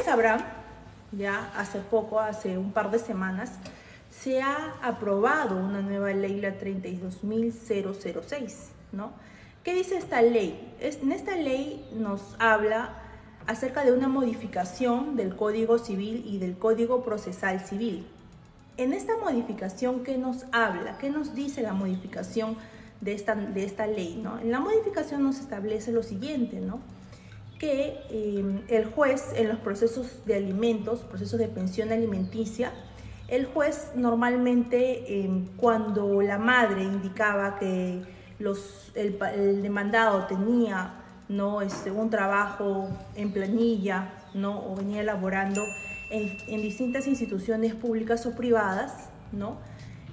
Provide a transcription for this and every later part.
Sabrán, ya hace poco, hace un par de semanas, se ha aprobado una nueva ley, la 32.006, ¿no? ¿Qué dice esta ley? En esta ley nos habla acerca de una modificación del Código Civil y del Código Procesal Civil. En esta modificación, ¿qué nos habla? ¿Qué nos dice la modificación de esta ley, ¿no? En la modificación nos establece lo siguiente, ¿no? Que el juez en los procesos de alimentos, procesos de pensión alimenticia, el juez normalmente cuando la madre indicaba que el demandado tenía, ¿no?, un trabajo en planilla, ¿no?, o venía elaborando en distintas instituciones públicas o privadas, ¿no?,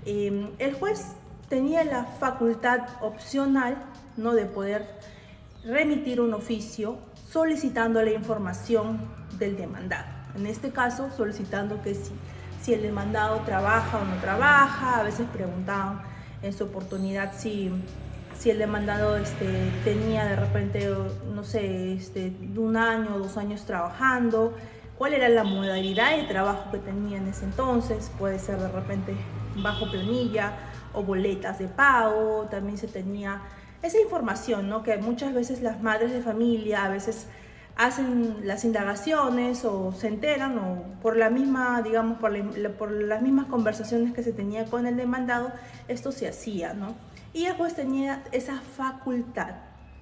el juez tenía la facultad opcional, ¿no?, de poder remitir un oficio solicitando la información del demandado. En este caso, solicitando que si el demandado trabaja o no trabaja. A veces preguntaban en su oportunidad si el demandado tenía de repente, no sé, 1 año o 2 años trabajando, cuál era la modalidad de trabajo que tenía en ese entonces. Puede ser de repente bajo planilla o boletas de pago. También se tenía esa información, ¿no?, que muchas veces las madres de familia a veces hacen las indagaciones o se enteran, o por la misma, digamos, por las mismas conversaciones que se tenía con el demandado, esto se hacía, ¿no? Y el juez tenía esa facultad,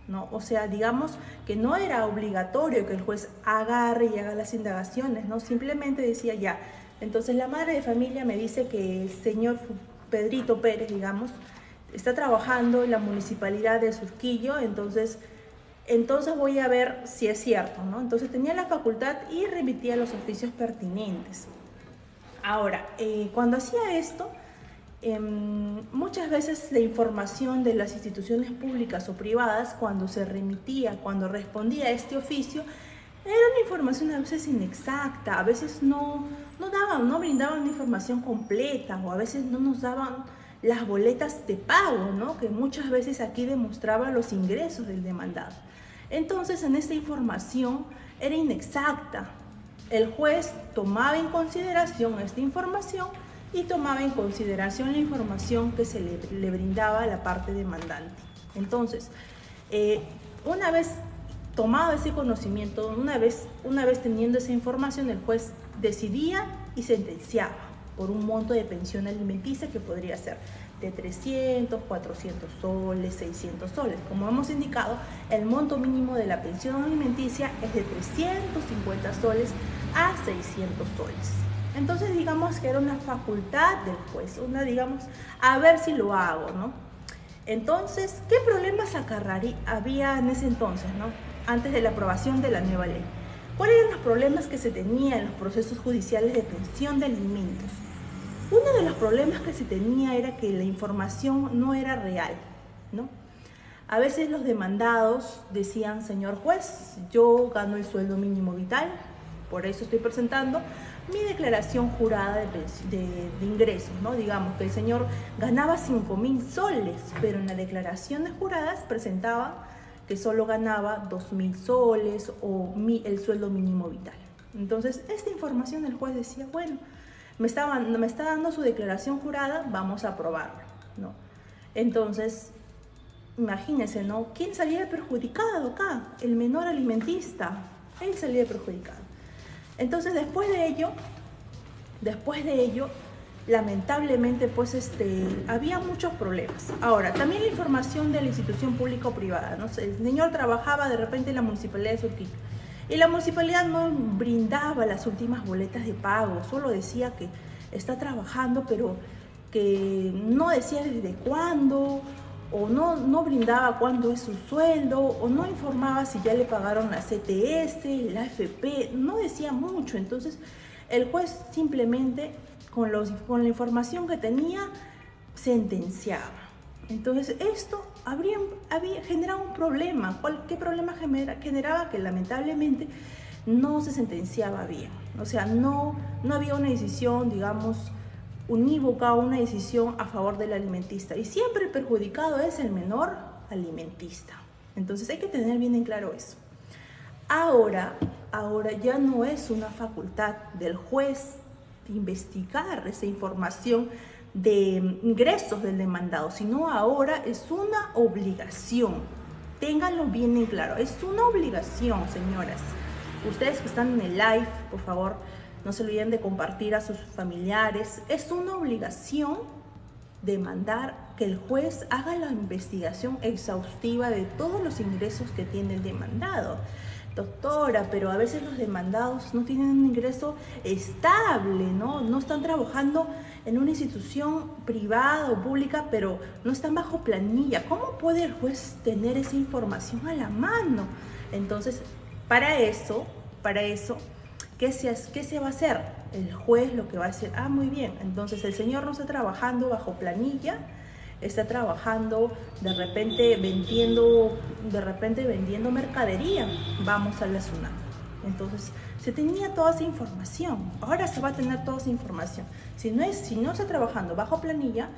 ¿no? O sea, digamos que no era obligatorio que el juez agarre y haga las indagaciones, ¿no? Simplemente decía ya. Entonces la madre de familia me dice que el señor Pedrito Pérez, digamos, está trabajando en la municipalidad de Surquillo, entonces voy a ver si es cierto, ¿no? Entonces tenía la facultad y remitía los oficios pertinentes. Ahora, cuando hacía esto, muchas veces la información de las instituciones públicas o privadas, cuando se remitía, cuando respondía a este oficio, era una información a veces inexacta, a veces no brindaban una información completa, o a veces no nos daban las boletas de pago, ¿no?, que muchas veces aquí demostraban los ingresos del demandado. Entonces, en esta información era inexacta. El juez tomaba en consideración esta información y tomaba en consideración la información que se le brindaba a la parte demandante. Entonces, una vez tomado ese conocimiento, una vez teniendo esa información, el juez decidía y sentenciaba por un monto de pensión alimenticia que podría ser de 300, 400 soles, 600 soles. Como hemos indicado, el monto mínimo de la pensión alimenticia es de 350 soles a 600 soles. Entonces, digamos que era una facultad del juez, digamos, a ver si lo hago, ¿no? Entonces, ¿qué problemas había en ese entonces, ¿no?, antes de la aprobación de la nueva ley? ¿Cuáles eran los problemas que se tenían en los procesos judiciales de pensión de alimentos? Uno de los problemas que se tenía era que la información no era real, ¿no? A veces los demandados decían: señor juez, yo gano el sueldo mínimo vital, por eso estoy presentando mi declaración jurada de ingresos, ¿no? Digamos que el señor ganaba 5.000 soles, pero en las declaraciones juradas presentaba que solo ganaba 2.000 soles o el sueldo mínimo vital. Entonces, esta información el juez decía: bueno, me está dando su declaración jurada, vamos a aprobarlo, ¿no? Entonces, imagínense, ¿no?, ¿quién salía perjudicado acá? El menor alimentista, él salía perjudicado. Entonces, después de ello, lamentablemente, pues había muchos problemas. Ahora, también la información de la institución pública o privada, ¿no? El señor trabajaba de repente en la municipalidad de Surquillo y la municipalidad no brindaba las últimas boletas de pago, solo decía que está trabajando, pero que no decía desde cuándo, o no brindaba cuándo es su sueldo, o no informaba si ya le pagaron la CTS, la AFP, no decía mucho. Entonces, el juez simplemente con la información que tenía sentenciaba. Entonces, esto había generado un problema. ¿Qué problema generaba? Que lamentablemente no se sentenciaba bien. O sea, no había una decisión, digamos, unívoca, una decisión a favor del alimentista. Y siempre el perjudicado es el menor alimentista. Entonces, hay que tener bien en claro eso. Ahora ya no es una facultad del juez investigar esa información de ingresos del demandado, sino ahora es una obligación. Ténganlo bien en claro, es una obligación, señoras. Ustedes que están en el live, por favor, no se olviden de compartir a sus familiares. Es una obligación demandar que el juez haga la investigación exhaustiva de todos los ingresos que tiene el demandado. Doctora, pero a veces los demandados no tienen un ingreso estable, ¿no? No están trabajando en una institución privada o pública, pero no están bajo planilla. ¿Cómo puede el juez tener esa información a la mano? Entonces, para eso, ¿qué se va a hacer? El juez lo que va a hacer, muy bien, entonces el señor no está trabajando bajo planilla, está trabajando de repente vendiendo mercadería, vamos a la SUNAT. Entonces, se tenía toda esa información, ahora se va a tener toda esa información. Si no está trabajando bajo planilla,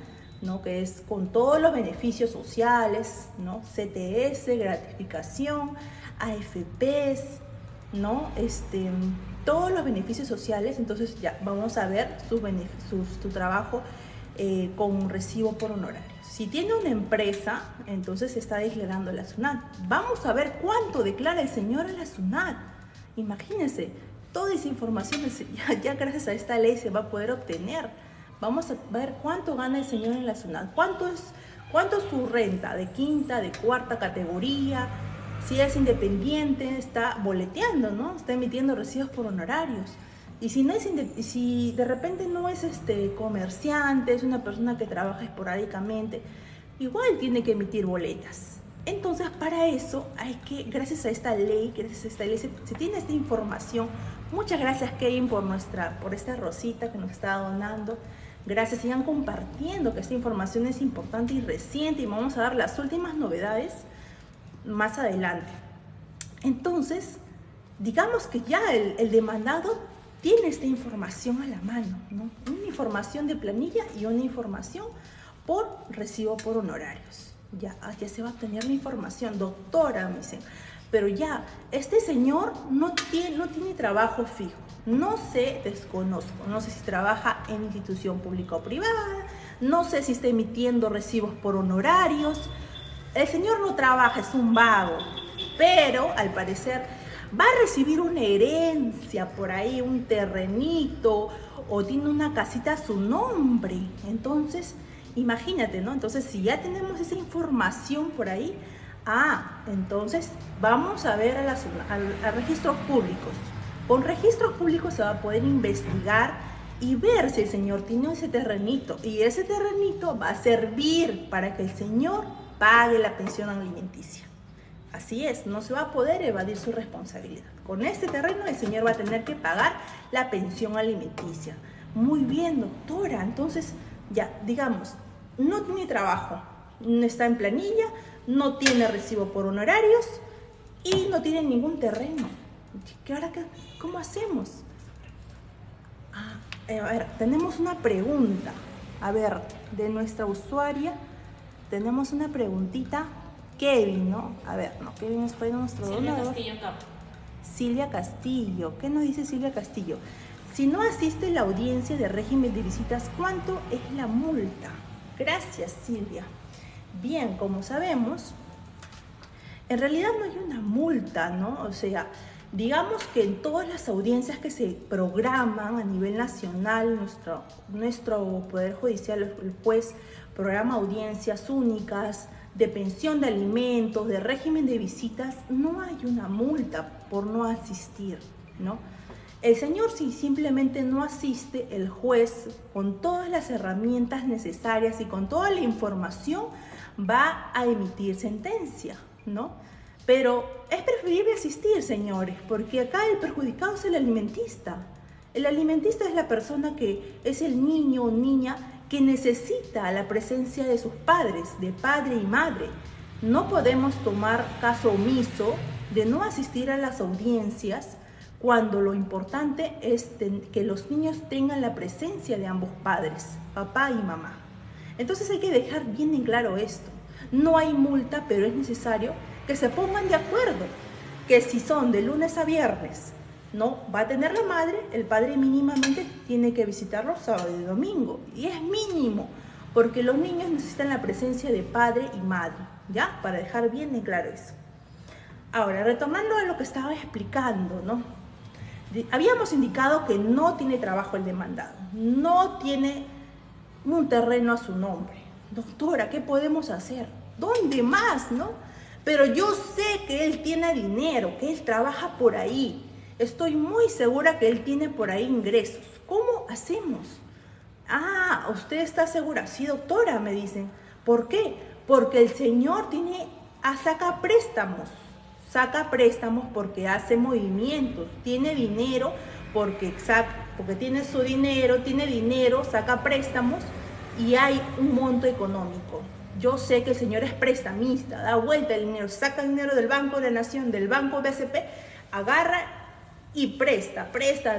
¿no? Que es con todos los beneficios sociales, ¿no? CTS, gratificación, AFPs, ¿no? Todos los beneficios sociales. Entonces ya vamos a ver su trabajo con recibo por honorario. Si tiene una empresa, entonces está declarando a la SUNAT. Vamos a ver cuánto declara el señor a la SUNAT. Imagínense, toda esa información ya gracias a esta ley se va a poder obtener. Vamos a ver cuánto gana el señor en la SUNAT, cuánto es su renta de quinta, de cuarta categoría. Si es independiente, está boleteando, ¿no? Está emitiendo recibos por honorarios. Y si de repente no es comerciante, es una persona que trabaja esporádicamente, igual tiene que emitir boletas. Entonces, para eso gracias a esta ley, se tiene esta información. Muchas gracias, Kevin, por esta rosita que nos está donando. Gracias, sigan compartiendo, que esta información es importante y reciente, y vamos a dar las últimas novedades más adelante. Entonces, digamos que ya el demandado tiene esta información a la mano, ¿no? Una información de planilla y una información por recibo por honorarios. Ya se va a obtener la información. Doctora, me dicen, pero ya, este señor no tiene trabajo fijo. No sé, desconozco. No sé si trabaja en institución pública o privada. No sé si está emitiendo recibos por honorarios. El señor no trabaja, es un vago. Pero, al parecer, va a recibir una herencia por ahí, un terrenito, o tiene una casita a su nombre. Entonces, imagínate, ¿no? Entonces, si ya tenemos esa información por ahí, entonces vamos a ver a registros públicos. Con registros públicos se va a poder investigar y ver si el señor tiene ese terrenito. Y ese terrenito va a servir para que el señor pague la pensión alimenticia. Así es, no se va a poder evadir su responsabilidad. Con este terreno el señor va a tener que pagar la pensión alimenticia. Muy bien, doctora. Entonces, ya, digamos, no tiene trabajo, no está en planilla, no tiene recibo por honorarios y no tiene ningún terreno. ¿Cómo hacemos? A ver, tenemos una pregunta. A ver, de nuestra usuaria, tenemos una preguntita. Kevin, ¿no? A ver, no, Kevin fue nuestro donador. Silvia Castillo. ¿Qué nos dice Silvia Castillo? Si no asiste a la audiencia de régimen de visitas, ¿cuánto es la multa? Gracias, Silvia. Bien, como sabemos, en realidad no hay una multa, ¿no? O sea, digamos que en todas las audiencias que se programan a nivel nacional, nuestro Poder Judicial, el juez, programa audiencias únicas, de pensión de alimentos, de régimen de visitas, no hay una multa por no asistir, ¿no? El señor, si simplemente no asiste, el juez, con todas las herramientas necesarias y con toda la información, va a emitir sentencia, ¿no? Pero es preferible asistir, señores, porque acá el perjudicado es el alimentista. El alimentista es la persona es el niño o niña que necesita la presencia de sus padres, de padre y madre. No podemos tomar caso omiso de no asistir a las audiencias cuando lo importante es que los niños tengan la presencia de ambos padres, papá y mamá. Entonces hay que dejar bien en claro esto. No hay multa, pero es necesario que se pongan de acuerdo, que si son de lunes a viernes, no va a tener la madre, el padre mínimamente tiene que visitarlos sábado y domingo. Y es mínimo, porque los niños necesitan la presencia de padre y madre, ¿ya? Para dejar bien en claro eso. Ahora, retomando a lo que estaba explicando, ¿no? Habíamos indicado que no tiene trabajo el demandado, no tiene un terreno a su nombre. Doctora, ¿qué podemos hacer? ¿Dónde más, no? Pero yo sé que él tiene dinero, que él trabaja por ahí. Estoy muy segura que él tiene por ahí ingresos. ¿Cómo hacemos? Ah, ¿usted está segura? Sí, doctora, me dicen. ¿Por qué? Porque el señor saca préstamos porque hace movimientos, tiene dinero porque tiene su dinero, saca préstamos y hay un monto económico. Yo sé que el señor es prestamista, da vuelta el dinero, saca el dinero del Banco de la Nación, del Banco BCP, agarra y presta,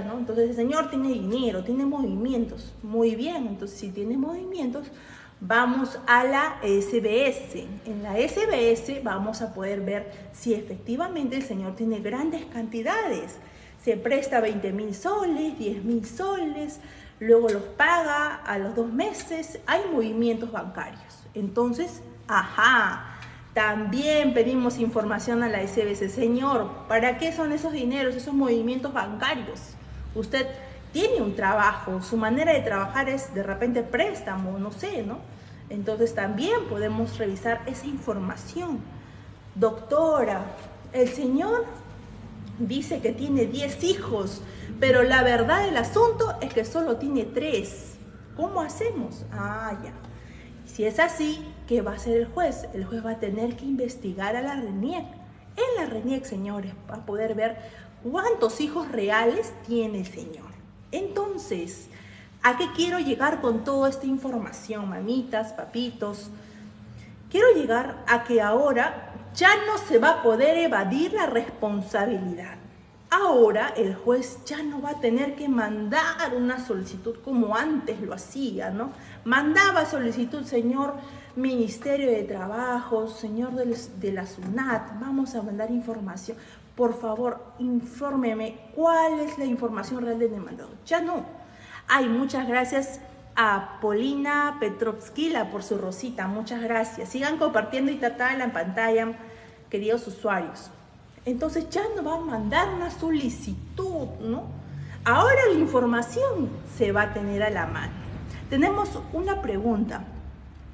¿no? Entonces el señor tiene dinero, tiene movimientos. Muy bien, entonces si tiene movimientos, vamos a la SBS. En la SBS vamos a poder ver si efectivamente el señor tiene grandes cantidades. Se presta 20.000 soles, 10.000 soles, luego los paga a los 2 meses. Hay movimientos bancarios. Entonces, también pedimos información a la SBS. Señor, ¿para qué son esos dineros, esos movimientos bancarios? Usted tiene un trabajo, su manera de trabajar es de repente préstamo, no sé, ¿no? Entonces también podemos revisar esa información. Doctora, el señor dice que tiene 10 hijos, pero la verdad del asunto es que solo tiene 3. ¿Cómo hacemos? Ya. Si es así, ¿qué va a hacer el juez? El juez va a tener que investigar a la RENIEC. En la RENIEC, señores, va a poder ver cuántos hijos reales tiene el señor. Entonces, ¿a qué quiero llegar con toda esta información, mamitas, papitos? Quiero llegar a que ahora ya no se va a poder evadir la responsabilidad. Ahora el juez ya no va a tener que mandar una solicitud como antes lo hacía, ¿no? Mandaba solicitud, señor Ministerio de Trabajo, señor de la SUNAT, vamos a mandar información. Por favor, infórmeme cuál es la información real del demandado. Ya no. Muchas gracias a Polina Petrovskila por su rosita. Muchas gracias. Sigan compartiendo y tratando en pantalla, queridos usuarios. Entonces ya no va a mandar una solicitud, ¿no? Ahora la información se va a tener a la mano. Tenemos una pregunta.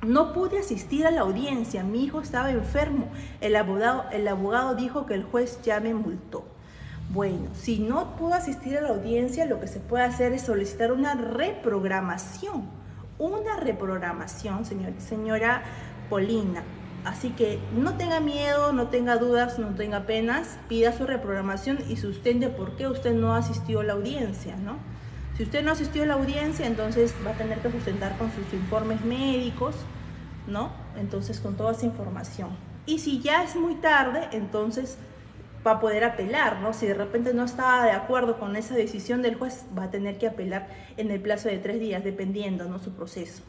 No pude asistir a la audiencia, mi hijo estaba enfermo. El abogado dijo que el juez ya me multó. Bueno, si no pudo asistir a la audiencia, lo que se puede hacer es solicitar una reprogramación. Señora Polina. Así que no tenga miedo, no tenga dudas, no tenga penas, pida su reprogramación y sustente por qué usted no asistió a la audiencia, ¿no? Si usted no asistió a la audiencia, entonces va a tener que sustentar con sus informes médicos, ¿no? Entonces con toda esa información. Y si ya es muy tarde, entonces va a poder apelar, ¿no? Si de repente no está de acuerdo con esa decisión del juez, va a tener que apelar en el plazo de 3 días, dependiendo, ¿no? Su proceso.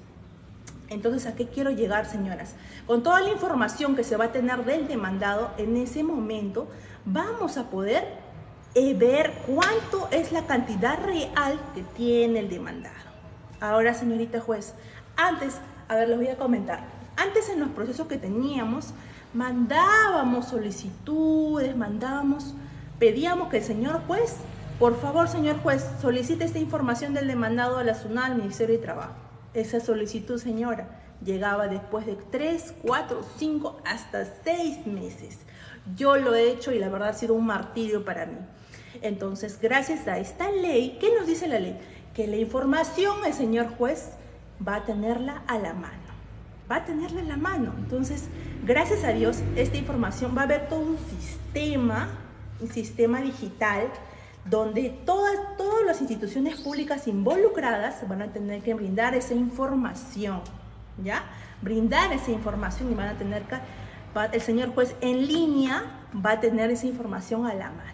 Entonces, ¿a qué quiero llegar, señoras? Con toda la información que se va a tener del demandado, en ese momento vamos a poder ver cuánto es la cantidad real que tiene el demandado. Ahora, señorita juez, antes, les voy a comentar. Antes en los procesos que teníamos, mandábamos solicitudes, pedíamos que el señor juez, por favor, señor juez, solicite esta información del demandado a la SUNAT, al Ministerio de Trabajo. Esa solicitud, señora, llegaba después de 3, 4, 5, hasta 6 meses. Yo lo he hecho y la verdad ha sido un martirio para mí. Entonces, gracias a esta ley, ¿qué nos dice la ley? Que la información el señor juez va a tenerla a la mano. Entonces, gracias a Dios, esta información va a haber todo un sistema digital donde todas las instituciones públicas involucradas van a tener que brindar esa información, ¿ya? Brindar esa información y van a tener que, el señor juez en línea va a tener esa información a la mano.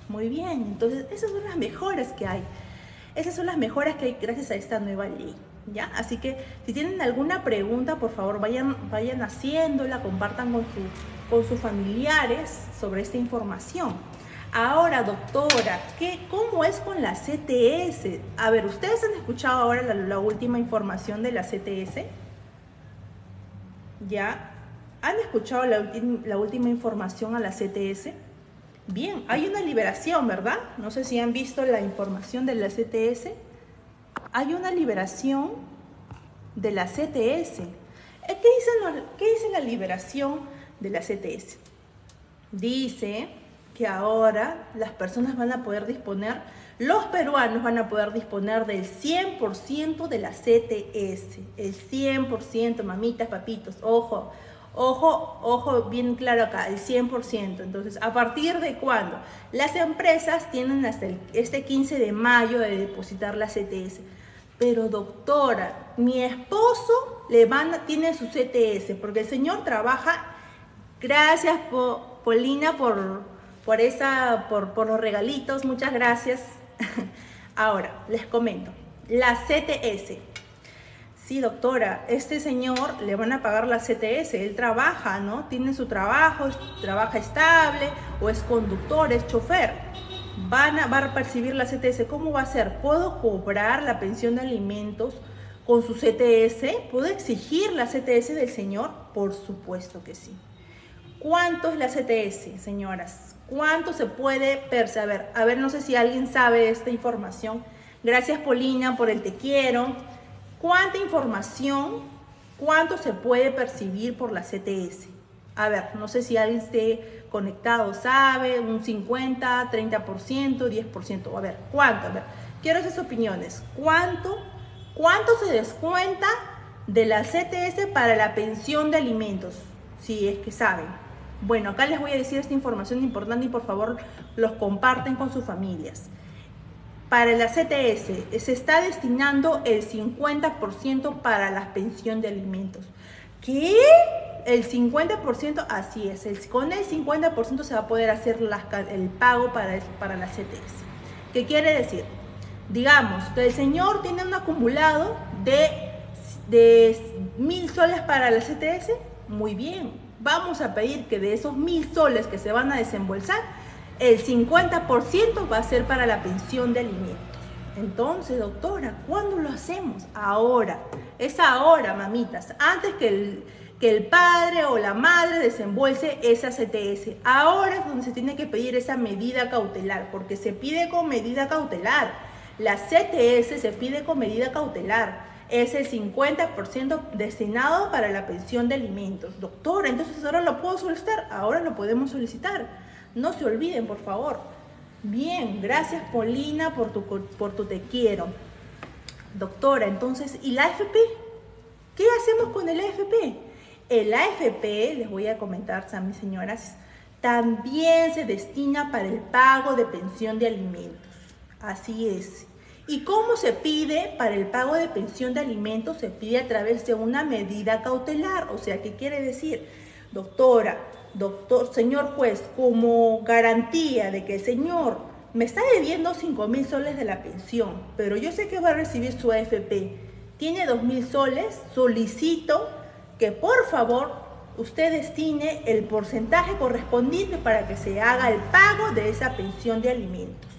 Muy bien, entonces esas son las mejoras que hay. Esas son las mejoras que hay gracias a esta nueva ley. ¿Ya? Así que si tienen alguna pregunta, por favor vayan haciéndola, compartan con sus familiares sobre esta información. Ahora, doctora, ¿cómo es con la CTS? A ver, ¿ustedes han escuchado ahora la última información de la CTS? ¿Ya? ¿Han escuchado la última información a la CTS? Bien, hay una liberación, ¿verdad? No sé si han visto la información de la CTS. Hay una liberación de la CTS. ¿Qué dice la liberación de la CTS? Dice que ahora las personas van a poder disponer, los peruanos van a poder disponer del 100% de la CTS. El 100%, mamitas, papitos, ojo. Ojo, bien claro acá, el 100%. Entonces, ¿a partir de cuándo? Las empresas tienen hasta este 15 de mayo de depositar la CTS. Pero doctora, mi esposo tiene su CTS, porque el señor trabaja. Gracias, Polina, por los regalitos, muchas gracias. Ahora, les comento, la CTS. Sí, doctora, este señor le van a pagar la CTS, él trabaja, ¿no? Tiene su trabajo, trabaja estable, o es conductor, es chofer. Va a percibir la CTS. ¿Cómo va a ser? ¿Puedo cobrar la pensión de alimentos con su CTS? ¿Puedo exigir la CTS del señor? Por supuesto que sí. ¿Cuánto es la CTS, señoras? ¿Cuánto se puede percibir? A ver, no sé si alguien sabe esta información. Gracias, Polina, por el te quiero. ¿Cuánta información, cuánto se puede percibir por la CTS? A ver, no sé si alguien esté conectado, sabe, un 50, 30%, 10%. A ver, ¿cuánto? A ver, quiero esas opiniones. ¿Cuánto se descuenta de la CTS para la pensión de alimentos? Si es que saben. Bueno, acá les voy a decir esta información importante y por favor los comparten con sus familias. Para la CTS se está destinando el 50% para la pensión de alimentos. ¿Qué? El 50%, así es. Con el 50% se va a poder hacer el pago para la CTS. ¿Qué quiere decir? Digamos que el señor tiene un acumulado de 1.000 soles para la CTS. Muy bien. Vamos a pedir que de esos 1.000 soles que se van a desembolsar, el 50% va a ser para la pensión de alimentos. Entonces, doctora, ¿cuándo lo hacemos? Ahora. Es ahora, mamitas. Antes que el padre o la madre desembolse esa CTS. Ahora es donde se tiene que pedir esa medida cautelar, porque se pide con medida cautelar. La CTS se pide con medida cautelar. Es el 50% destinado para la pensión de alimentos. Doctora, entonces ahora lo puedo solicitar. Ahora lo podemos solicitar. No se olviden, por favor. Bien, gracias, Polina, por tu te quiero. Doctora, entonces, ¿y la AFP? ¿Qué hacemos con el AFP? El AFP, les voy a comentar a mis señoras, también se destina para el pago de pensión de alimentos. Así es. ¿Y cómo se pide para el pago de pensión de alimentos? Se pide a través de una medida cautelar. O sea, ¿qué quiere decir? Doctora, señor juez, como garantía de que el señor me está debiendo 5.000 soles de la pensión, pero yo sé que va a recibir su AFP, tiene 2.000 soles, solicito que por favor usted destine el porcentaje correspondiente para que se haga el pago de esa pensión de alimentos,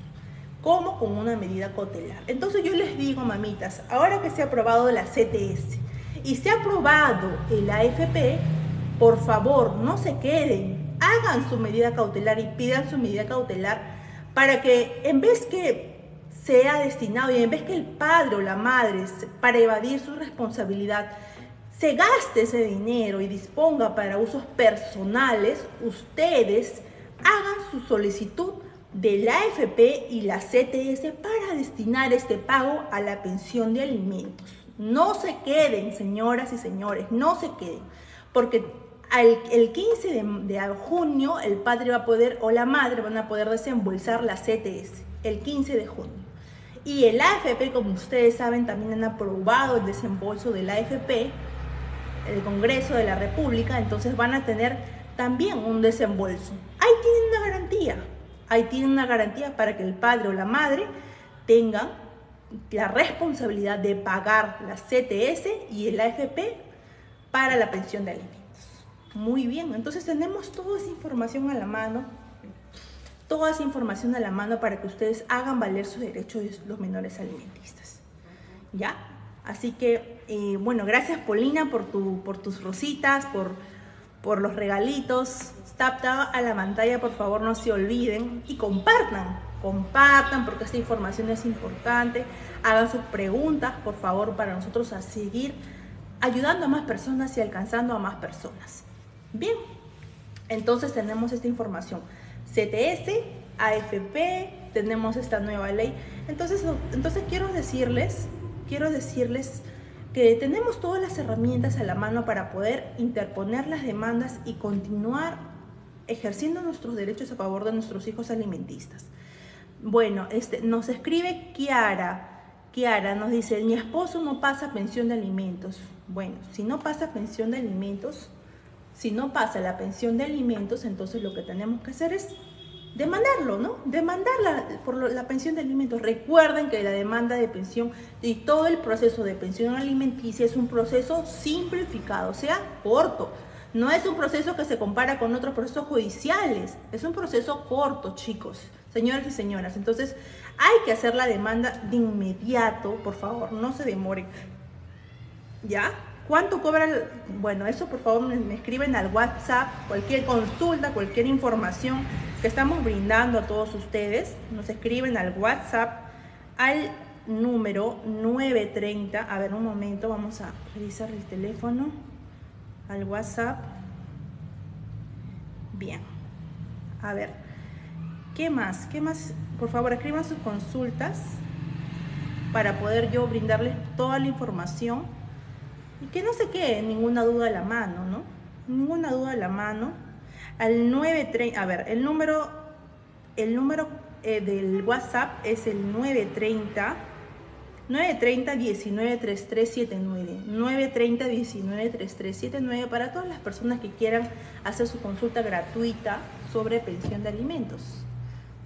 como con una medida cautelar. Entonces yo les digo, mamitas, ahora que se ha aprobado la CTS y se ha aprobado el AFP, por favor, no se queden, hagan su medida cautelar y pidan su medida cautelar para que en vez que sea destinado y en vez que el padre o la madre, para evadir su responsabilidad, se gaste ese dinero y disponga para usos personales, ustedes hagan su solicitud de la AFP y la CTS para destinar este pago a la pensión de alimentos. No se queden, señoras y señores, no se queden, porque el 15 de junio el padre va a poder o la madre van a poder desembolsar la CTS, el 15 de junio. Y el AFP, como ustedes saben, también han aprobado el desembolso del AFP, el Congreso de la República, entonces van a tener también un desembolso. Ahí tienen una garantía para que el padre o la madre tengan la responsabilidad de pagar la CTS y el AFP para la pensión de alimentos. Muy bien, entonces tenemos toda esa información a la mano, para que ustedes hagan valer sus derechos de los menores alimentistas. ¿Ya? Así que, bueno, gracias Polina por tus rositas, por los regalitos. Tap a la pantalla, por favor, no se olviden y compartan porque esta información es importante. Hagan sus preguntas, por favor, para nosotros a seguir ayudando a más personas y alcanzando a más personas. Bien, entonces tenemos esta información. CTS, AFP, tenemos esta nueva ley. Entonces quiero decirles que tenemos todas las herramientas a la mano para poder interponer las demandas y continuar ejerciendo nuestros derechos a favor de nuestros hijos alimentistas. Bueno, nos escribe Kiara, nos dice, mi esposo no pasa pensión de alimentos. Bueno, si no pasa pensión de alimentos, si no pasa la pensión de alimentos, entonces lo que tenemos que hacer es demandarlo, ¿no? Demandarla por la pensión de alimentos. Recuerden que la demanda de pensión y todo el proceso de pensión alimenticia es un proceso simplificado, o sea, corto. No es un proceso que se compara con otros procesos judiciales, es un proceso corto, chicos, señores y señoras. Entonces, hay que hacer la demanda de inmediato, por favor, no se demoren. ¿Ya? ¿Cuánto cobra? Bueno, eso por favor me escriben al WhatsApp, cualquier consulta, cualquier información que estamos brindando a todos ustedes, nos escriben al WhatsApp al número 930, a ver un momento, vamos a revisar el teléfono, al WhatsApp. Bien, a ver, ¿qué más? Por favor, escriban sus consultas para poder yo brindarles toda la información y que no se quede ninguna duda a la mano, ¿no? Ninguna duda a la mano. Al 930, a ver, el número del WhatsApp es el 930 193379, 930-193379 para todas las personas que quieran hacer su consulta gratuita sobre pensión de alimentos.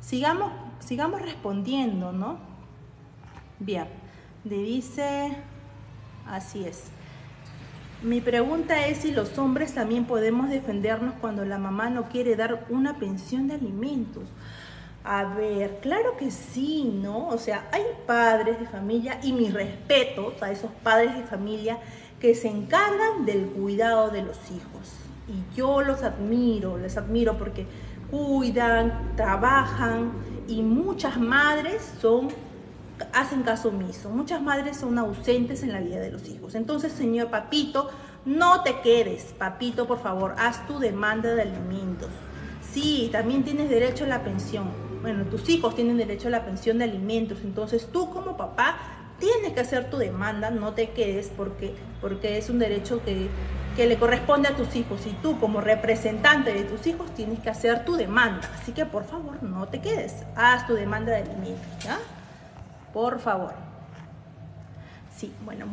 Sigamos respondiendo, ¿no? Bien, le dice, así es. Mi pregunta es si los hombres también podemos defendernos cuando la mamá no quiere dar una pensión de alimentos. A ver, claro que sí, ¿no? O sea, hay padres de familia, y mis respetos a esos padres de familia que se encargan del cuidado de los hijos. Y yo les admiro porque cuidan, trabajan, y muchas madres hacen caso omiso. Muchas madres son ausentes en la vida de los hijos. Entonces, señor papito, no te quedes. Papito, por favor, haz tu demanda de alimentos. Sí, también tienes derecho a la pensión. Bueno, tus hijos tienen derecho a la pensión de alimentos. Entonces, tú como papá tienes que hacer tu demanda. No te quedes porque es un derecho que le corresponde a tus hijos. Y tú como representante de tus hijos tienes que hacer tu demanda. Así que, por favor, no te quedes. Haz tu demanda de alimentos, ¿ya? Por favor. Sí, bueno,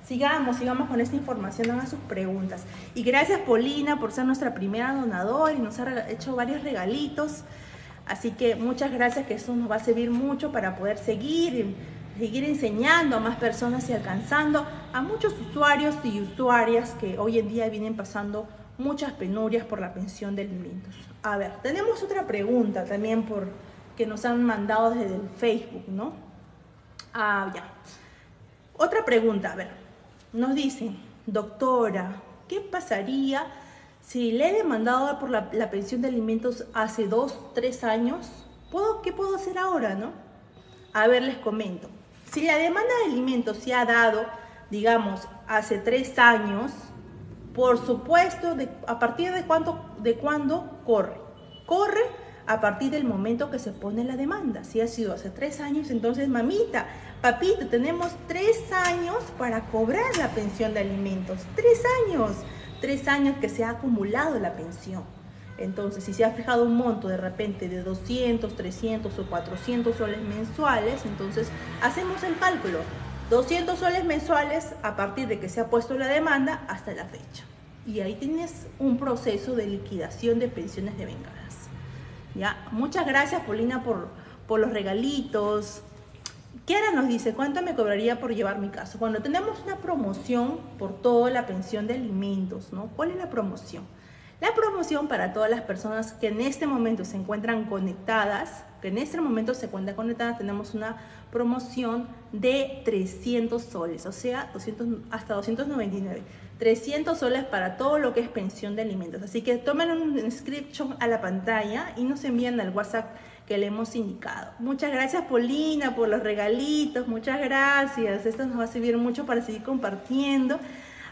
sigamos con esta información, hagan sus preguntas. Y gracias Polina por ser nuestra primera donadora y nos ha hecho varios regalitos. Así que muchas gracias, que eso nos va a servir mucho para poder seguir enseñando a más personas y alcanzando a muchos usuarios y usuarias que hoy en día vienen pasando muchas penurias por la pensión de alimentos. A ver, tenemos otra pregunta también que nos han mandado desde el Facebook, ¿no? Ya. Otra pregunta, a ver, nos dicen, doctora, ¿qué pasaría si le he demandado por la pensión de alimentos hace 2, 3 años? ¿Qué puedo hacer ahora, no? A ver, les comento. Si la demanda de alimentos se ha dado, digamos, hace 3 años, por supuesto, ¿a partir de cuándo corre? Corre a partir del momento que se pone la demanda. Si ha sido hace 3 años, entonces, mamita, papito, tenemos 3 años para cobrar la pensión de alimentos. 3 años. 3 años que se ha acumulado la pensión. Entonces, si se ha fijado un monto de repente de 200, 300 o 400 soles mensuales, entonces hacemos el cálculo. 200 soles mensuales a partir de que se ha puesto la demanda hasta la fecha. Y ahí tienes un proceso de liquidación de pensiones devengadas. ¿Ya? Muchas gracias, Polina, por los regalitos. Kiara nos dice, ¿cuánto me cobraría por llevar mi caso? Bueno, tenemos una promoción por toda la pensión de alimentos, ¿no? ¿Cuál es la promoción? La promoción para todas las personas que en este momento se encuentran conectadas, tenemos una promoción de 300 soles, o sea, 200, hasta 299. 300 soles para todo lo que es pensión de alimentos. Así que tomen un screenshot a la pantalla y nos envían al WhatsApp que le hemos indicado. Muchas gracias, Polina, por los regalitos. Muchas gracias. Esto nos va a servir mucho para seguir compartiendo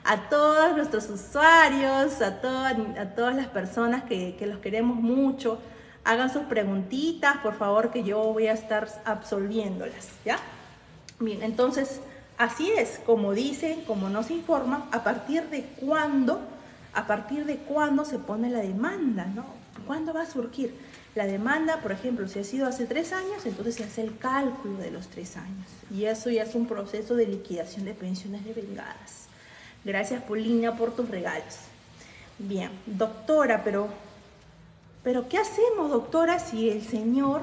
a todos nuestros usuarios, a todas las personas que los queremos mucho. Hagan sus preguntitas, por favor, que yo voy a estar absolviéndolas, ¿ya? Bien, entonces, así es, como dicen, como nos informan, a partir de cuándo se pone la demanda, ¿no? ¿Cuándo va a surgir la demanda? Por ejemplo, si ha sido hace 3 años, entonces se hace el cálculo de los 3 años. Y eso ya es un proceso de liquidación de pensiones devengadas. Gracias, Polina, por tus regalos. Bien, doctora, pero ¿qué hacemos, doctora, si el señor,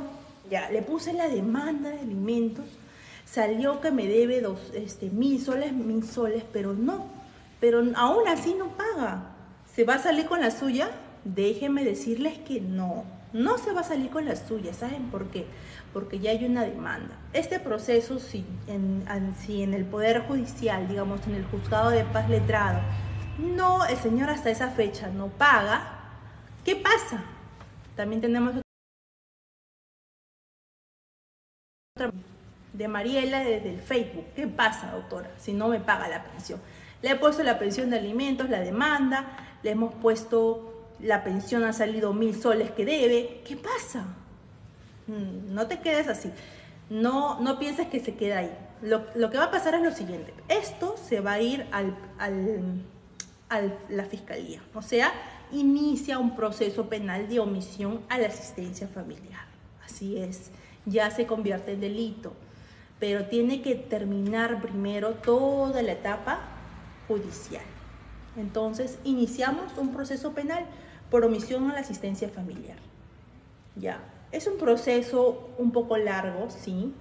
ya le puse la demanda de alimentos, salió que me debe 1.000 soles, pero aún así no paga? ¿Se va a salir con la suya? Déjenme decirles que no se va a salir con la suya. ¿Saben por qué? Porque ya hay una demanda. Este proceso, si en el Poder Judicial, digamos en el Juzgado de Paz Letrado, el señor hasta esa fecha no paga, ¿qué pasa? También tenemos otra de Mariela desde el Facebook. ¿Qué pasa, doctora, si no me paga la pensión? Le he puesto la pensión de alimentos, la demanda, le hemos puesto la pensión, ha salido 1.000 soles que debe. ¿Qué pasa? No te quedes así. No pienses que se queda ahí. Lo que va a pasar es lo siguiente. Esto se va a ir a la fiscalía. O sea, inicia un proceso penal de omisión a la asistencia familiar. Así es. Ya se convierte en delito. Pero tiene que terminar primero toda la etapa judicial. Entonces, iniciamos un proceso penal por omisión a la asistencia familiar. Ya, es un proceso un poco largo, sí,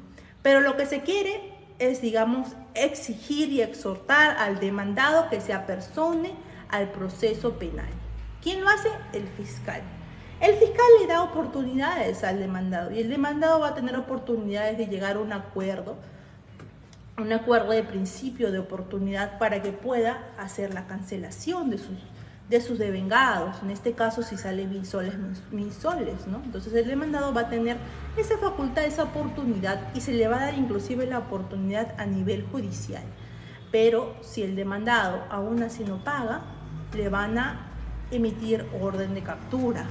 pero lo que se quiere es, digamos, exigir y exhortar al demandado que se apersone al proceso penal. ¿Quién lo hace? El fiscal. El fiscal le da oportunidades al demandado y el demandado va a tener oportunidades de llegar a un acuerdo de principio de oportunidad para que pueda hacer la cancelación de sus devengados. En este caso, si sale 1.000 soles, 1.000 soles, ¿no? Entonces el demandado va a tener esa facultad, esa oportunidad, y se le va a dar inclusive la oportunidad a nivel judicial. Pero si el demandado aún así no paga, le van a emitir orden de captura.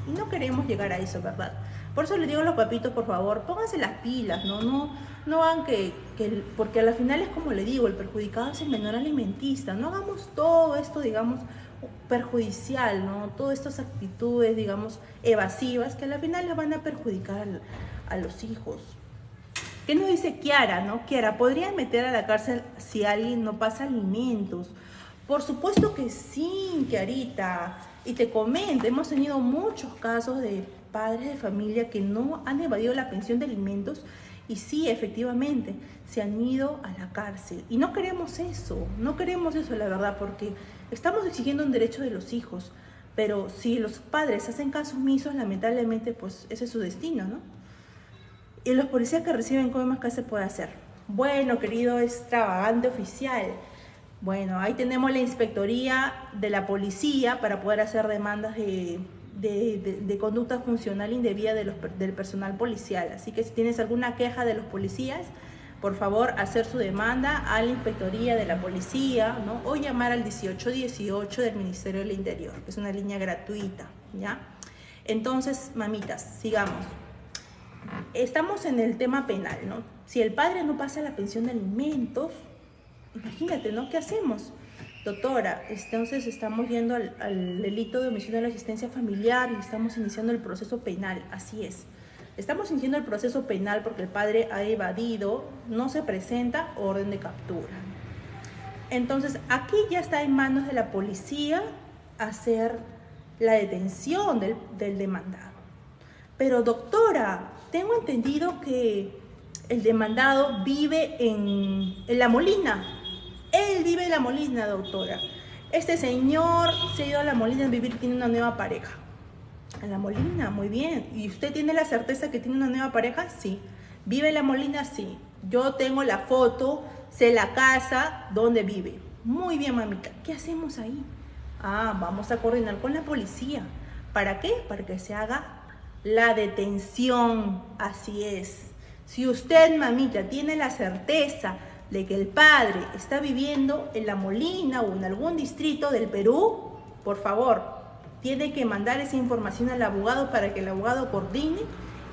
Y no queremos llegar a eso, ¿verdad? Por eso les digo a los papitos, por favor, pónganse las pilas, no hagan porque a la final es como le digo, el perjudicado es el menor alimentista. No hagamos todo esto, digamos, perjudicial, ¿no? Todas estas actitudes, digamos, evasivas, que a la final les van a perjudicar a los hijos. ¿Qué nos dice Kiara, no? Kiara, ¿podrían meter a la cárcel si alguien no pasa alimentos? Por supuesto que sí, Kiarita. Y te comento, hemos tenido muchos casos de padres de familia que no han evadido la pensión de alimentos y sí, efectivamente, se han ido a la cárcel. Y no queremos eso, la verdad, porque estamos exigiendo un derecho de los hijos. Pero si los padres hacen caso omisos, lamentablemente, pues ese es su destino, ¿no? Y los policías que reciben coimas, ¿qué se puede hacer? Bueno, querido extravagante oficial, bueno, ahí tenemos la inspectoría de la policía para poder hacer demandas de conducta funcional indebida del personal policial. Así que si tienes alguna queja de los policías, por favor, hacer su demanda a la inspectoría de la policía, ¿no? O llamar al 1818 del Ministerio del Interior, que es una línea gratuita, ¿ya? Entonces, mamitas, sigamos. Estamos en el tema penal, ¿no? Si el padre no pasa la pensión de alimentos, imagínate, ¿no? ¿Qué hacemos? Doctora, entonces estamos yendo al delito de omisión de la asistencia familiar y estamos iniciando el proceso penal. Así es. Estamos iniciando el proceso penal porque el padre ha evadido, no se presenta orden de captura. Entonces, aquí ya está en manos de la policía hacer la detención del demandado. Pero, doctora, tengo entendido que El demandado vive en La Molina. Él vive en La Molina, doctora. Este señor se ha ido a La Molina a vivir, tiene una nueva pareja. En La Molina, muy bien. ¿Y usted tiene la certeza que tiene una nueva pareja? Sí. ¿Vive en La Molina? Sí. Yo tengo la foto, sé la casa donde vive. Muy bien, mamita. ¿Qué hacemos ahí? Vamos a coordinar con la policía. ¿Para qué? Para que se haga la detención. Así es. Si usted, mamita, tiene la certeza de que el padre está viviendo en La Molina o en algún distrito del Perú, por favor, tiene que mandar esa información al abogado para que el abogado coordine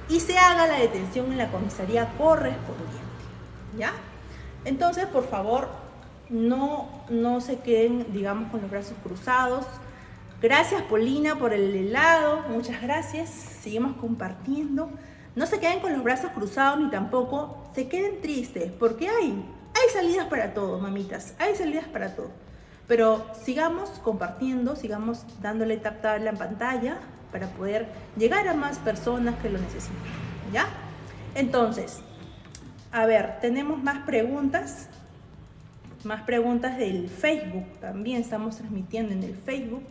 y se haga la detención en la comisaría correspondiente. ¿Ya? Entonces, por favor, no se queden, digamos, con los brazos cruzados. Gracias, Polina, por el helado. Muchas gracias. Seguimos compartiendo. No se queden con los brazos cruzados ni tampoco se queden tristes, porque hay salidas para todo, mamitas. Hay salidas para todo. Pero sigamos compartiendo, sigamos dándole tap a la pantalla para poder llegar a más personas que lo necesitan. ¿Ya? Entonces, a ver, tenemos más preguntas. Más preguntas del Facebook. También estamos transmitiendo en el Facebook.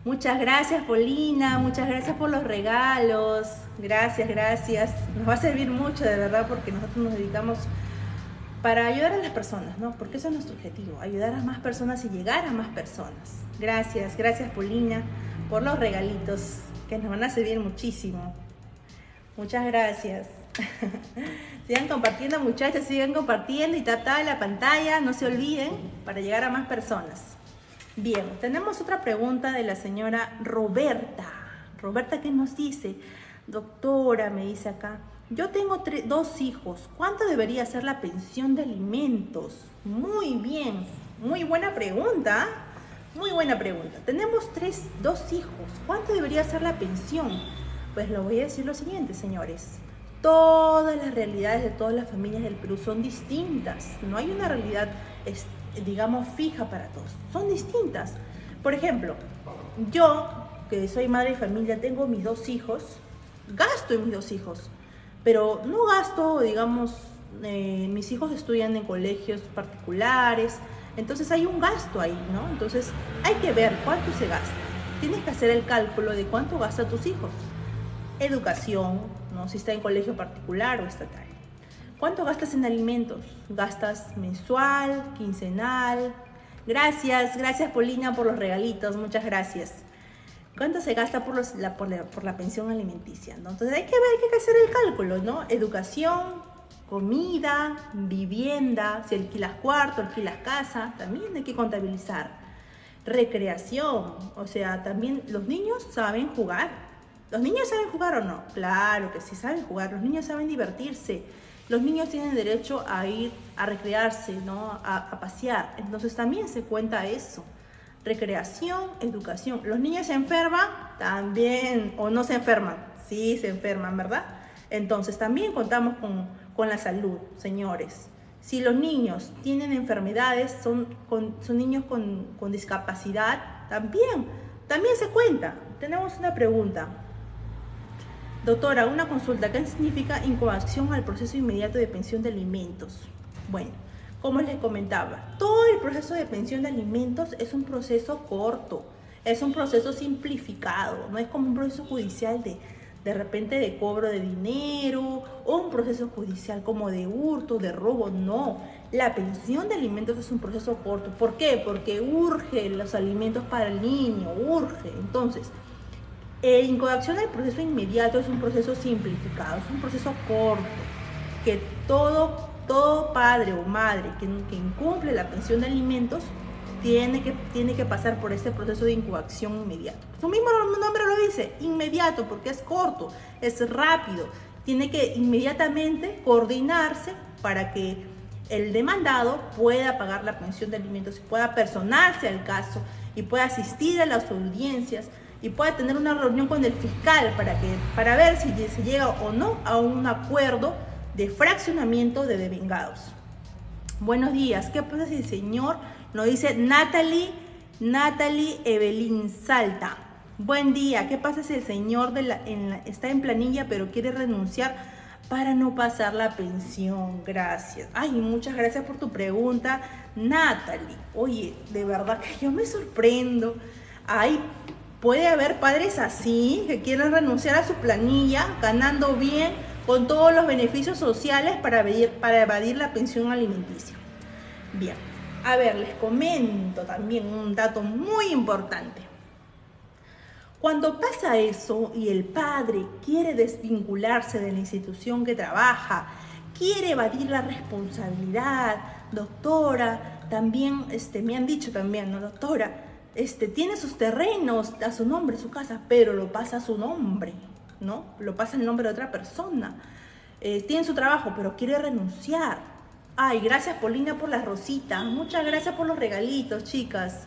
Muchas gracias, Polina. Muchas gracias por los regalos. Gracias, gracias. Nos va a servir mucho, de verdad, porque nosotros nos dedicamos para ayudar a las personas, ¿no? Porque eso es nuestro objetivo, ayudar a más personas y llegar a más personas. Gracias, gracias, Polina, por los regalitos que nos van a servir muchísimo. Muchas gracias. Sigan compartiendo, muchachos, sigan compartiendo y tap la pantalla, no se olviden, para llegar a más personas. Bien, tenemos otra pregunta de la señora Roberta. Roberta, ¿qué nos dice? Doctora, me dice acá, yo tengo 2 hijos, ¿cuánto debería ser la pensión de alimentos? Muy bien, muy buena pregunta. Muy buena pregunta. Tenemos 2 hijos, ¿cuánto debería ser la pensión? Pues lo voy a decir lo siguiente, señores. Todas las realidades de todas las familias del Perú son distintas. No hay una realidad, digamos, fija para todos. Son distintas. Por ejemplo, yo, que soy madre de familia, tengo mis 2 hijos, gasto en mis 2 hijos, pero no gasto, digamos, mis hijos estudian en colegios particulares, entonces hay un gasto ahí, ¿no? Entonces hay que ver cuánto se gasta. Tienes que hacer el cálculo de cuánto gastan tus hijos. Educación, ¿no? Si está en colegio particular o estatal. ¿Cuánto gastas en alimentos? ¿Gastas mensual, quincenal? Gracias, gracias, Polina, por los regalitos, muchas gracias. ¿Cuánto se gasta por la pensión alimenticia, ¿no? Entonces hay que hacer el cálculo, ¿no? Educación, comida, vivienda, si alquilas cuarto, alquilas casa, también hay que contabilizar. Recreación, o sea, también los niños saben jugar. ¿Los niños saben jugar o no? Claro que sí saben jugar, los niños saben divertirse. Los niños tienen derecho a ir a recrearse, ¿no? A pasear, entonces también se cuenta eso. Recreación, educación. ¿Los niños se enferman? También. ¿O no se enferman? Sí, se enferman, ¿verdad? Entonces también contamos con la salud, señores. Si los niños tienen enfermedades, son niños con discapacidad, también se cuenta. Tenemos una pregunta. Doctora, una consulta. ¿Qué significa incoación al proceso inmediato de pensión de alimentos? Bueno, como les comentaba, todo el proceso de pensión de alimentos es un proceso corto, es un proceso simplificado, no es como un proceso judicial de repente de cobro de dinero o un proceso judicial como de hurto, de robo, no. La pensión de alimentos es un proceso corto. ¿Por qué? Porque urge los alimentos para el niño, urge. Entonces, incoación al proceso inmediato es un proceso simplificado, es un proceso corto, que todo padre o madre que incumple la pensión de alimentos tiene que pasar por este proceso de incoación inmediato. Su mismo nombre lo dice, inmediato, porque es corto, es rápido. Tiene que inmediatamente coordinarse para que el demandado pueda pagar la pensión de alimentos, pueda personarse al caso y pueda asistir a las audiencias y pueda tener una reunión con el fiscal para ver si se llega o no a un acuerdo de fraccionamiento de devengados. Buenos días. ¿Qué pasa si el señor nos dice Natalie Evelyn Salta? Buen día. ¿Qué pasa si el señor está en planilla pero quiere renunciar para no pasar la pensión? Gracias. Ay, muchas gracias por tu pregunta, Natalie. Oye, de verdad que yo me sorprendo. Ay, puede haber padres así, que quieren renunciar a su planilla, ganando bien, con todos los beneficios sociales para evadir la pensión alimenticia. Bien, a ver, les comento también un dato muy importante. Cuando pasa eso y el padre quiere desvincularse de la institución que trabaja, quiere evadir la responsabilidad, doctora, también me han dicho también, ¿no, doctora? Tiene sus terrenos a su nombre, su casa, pero lo pasa a su nombre, ¿no? Lo pasa el nombre de otra persona. Tiene su trabajo, pero quiere renunciar. Ay, gracias, Paulina, por la rosita. Muchas gracias por los regalitos, chicas.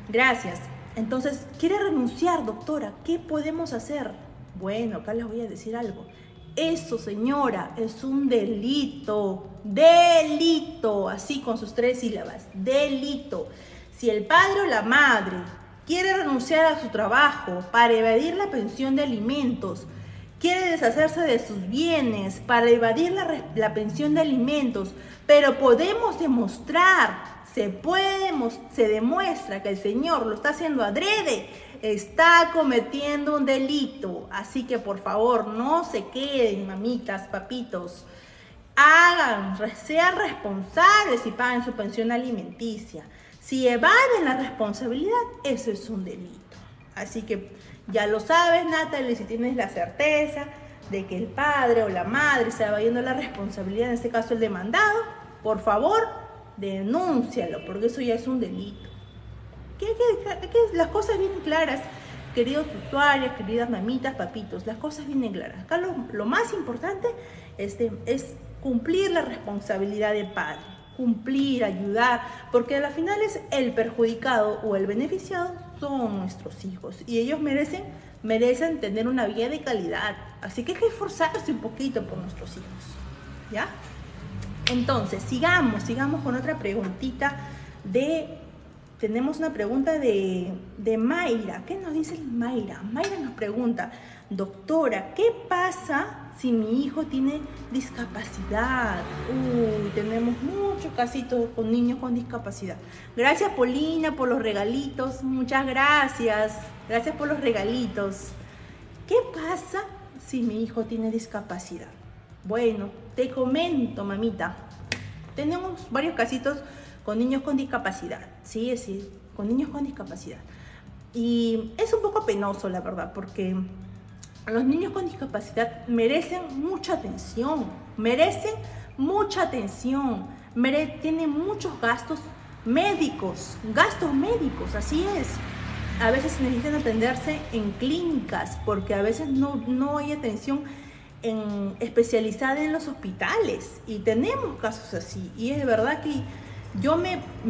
Gracias. Entonces, quiere renunciar, doctora. ¿Qué podemos hacer? Bueno, acá les voy a decir algo. Eso, señora, es un delito. Delito. Así con sus 3 sílabas. Delito. Si el padre o la madre quiere renunciar a su trabajo para evadir la pensión de alimentos, quiere deshacerse de sus bienes para evadir la pensión de alimentos, pero podemos demostrar, se demuestra que el señor lo está haciendo adrede, está cometiendo un delito. Así que por favor, no se queden, mamitas, papitos. Sean responsables y paguen su pensión alimenticia. Si evaden la responsabilidad, eso es un delito. Así que ya lo sabes, Natalie, si tienes la certeza de que el padre o la madre está evadiendo la responsabilidad, en este caso el demandado, por favor, denúncialo, porque eso ya es un delito. Las cosas vienen claras, queridos usuarios, queridas mamitas, papitos, las cosas vienen claras. Acá lo más importante es cumplir la responsabilidad del padre, cumplir, ayudar, porque al final es el perjudicado o el beneficiado son nuestros hijos y ellos merecen tener una vida de calidad. Así que hay que esforzarse un poquito por nuestros hijos, ¿ya? Entonces, sigamos con otra preguntita tenemos una pregunta de Mayra. ¿Qué nos dice Mayra? Mayra nos pregunta, doctora, ¿qué pasa si mi hijo tiene discapacidad? Tenemos muchos casitos con niños con discapacidad. Gracias, Paulina, por los regalitos. Muchas gracias. Gracias por los regalitos. ¿Qué pasa si mi hijo tiene discapacidad? Bueno, te comento, mamita. Tenemos varios casitos con niños con discapacidad. Sí, con niños con discapacidad. Y es un poco penoso, la verdad, porque los niños con discapacidad merecen mucha atención, tienen muchos gastos médicos, así es. A veces necesitan atenderse en clínicas porque a veces no hay atención especializada en los hospitales y tenemos casos así. Y es verdad que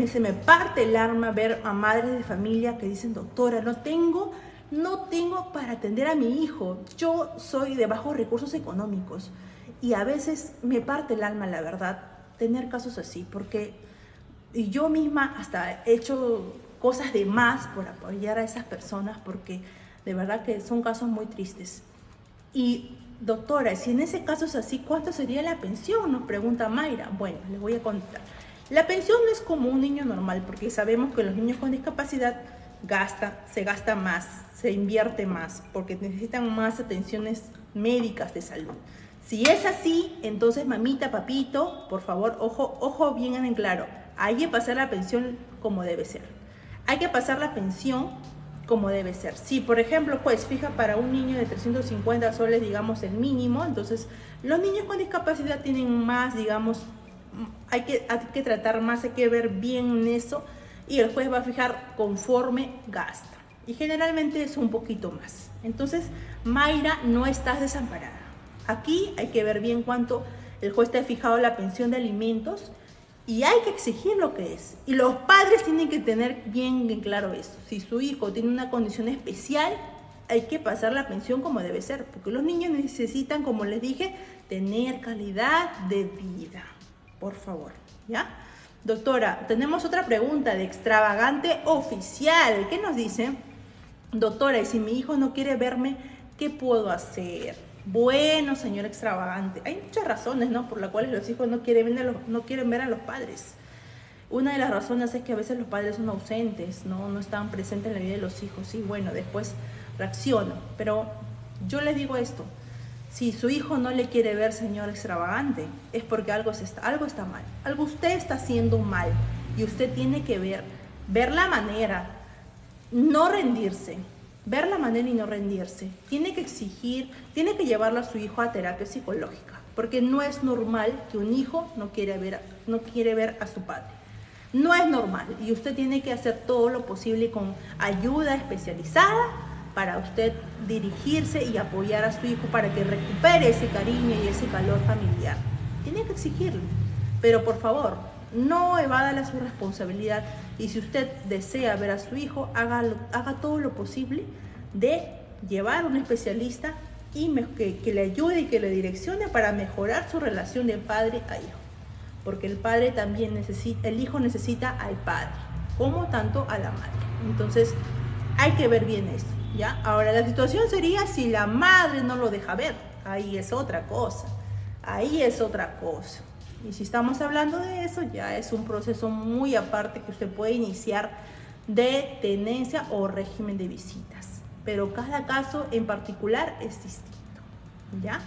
se me parte el alma ver a madres de familia que dicen, doctora, no tengo para atender a mi hijo, yo soy de bajos recursos económicos. Y a veces me parte el alma, la verdad, tener casos así, porque yo misma hasta he hecho cosas de más por apoyar a esas personas, porque de verdad que son casos muy tristes. Y doctora, si en ese caso es así, ¿cuánto sería la pensión? Nos pregunta Mayra. Bueno, les voy a contar. La pensión no es como un niño normal, porque sabemos que los niños con discapacidad se gasta más, se invierte más, porque necesitan más atenciones médicas de salud. Si es así, entonces mamita, papito, por favor, ojo bien en claro, hay que pasar la pensión como debe ser. Si, por ejemplo, pues fija para un niño de 350 soles, digamos, el mínimo, entonces los niños con discapacidad tienen más, digamos, hay que tratar más, hay que ver bien eso, y el juez va a fijar conforme gasta. Y generalmente es un poquito más. Entonces, Mayra, no estás desamparada. Aquí hay que ver bien cuánto el juez te ha fijado la pensión de alimentos y hay que exigir lo que es. Y los padres tienen que tener bien claro eso. Si su hijo tiene una condición especial, hay que pasar la pensión como debe ser, porque los niños necesitan, como les dije, tener calidad de vida. Por favor, ¿ya? Doctora, tenemos otra pregunta de Extravagante Oficial. ¿Qué nos dice? Doctora, y si mi hijo no quiere verme, ¿qué puedo hacer? Bueno, señor extravagante, hay muchas razones, ¿no?, por las cuales los hijos no quieren ver a los padres. Una de las razones es que a veces los padres son ausentes, no están presentes en la vida de los hijos. Sí, bueno, después reacciono. Pero yo les digo esto: si su hijo no le quiere ver, señor extravagante, es porque algo está mal. Algo usted está haciendo mal. Y usted tiene que ver la manera, no rendirse. Ver la manera y no rendirse. Tiene que exigir, tiene que llevarlo a su hijo a terapia psicológica. Porque no es normal que un hijo no quiere ver a su padre. No es normal, y usted tiene que hacer todo lo posible con ayuda especializada para usted dirigirse y apoyar a su hijo para que recupere ese cariño y ese calor familiar. Tiene que exigirlo, pero por favor, no evada su responsabilidad, y si usted desea ver a su hijo, haga todo lo posible de llevar a un especialista y que le ayude y que le direccione para mejorar su relación de padre a hijo. Porque el padre también el hijo necesita al padre, como tanto a la madre. Entonces, hay que ver bien esto, ¿ya? Ahora, la situación sería si la madre no lo deja ver. Ahí es otra cosa. Y si estamos hablando de eso, ya es un proceso muy aparte que usted puede iniciar de tenencia o régimen de visitas. Pero cada caso en particular es distinto, ¿ya?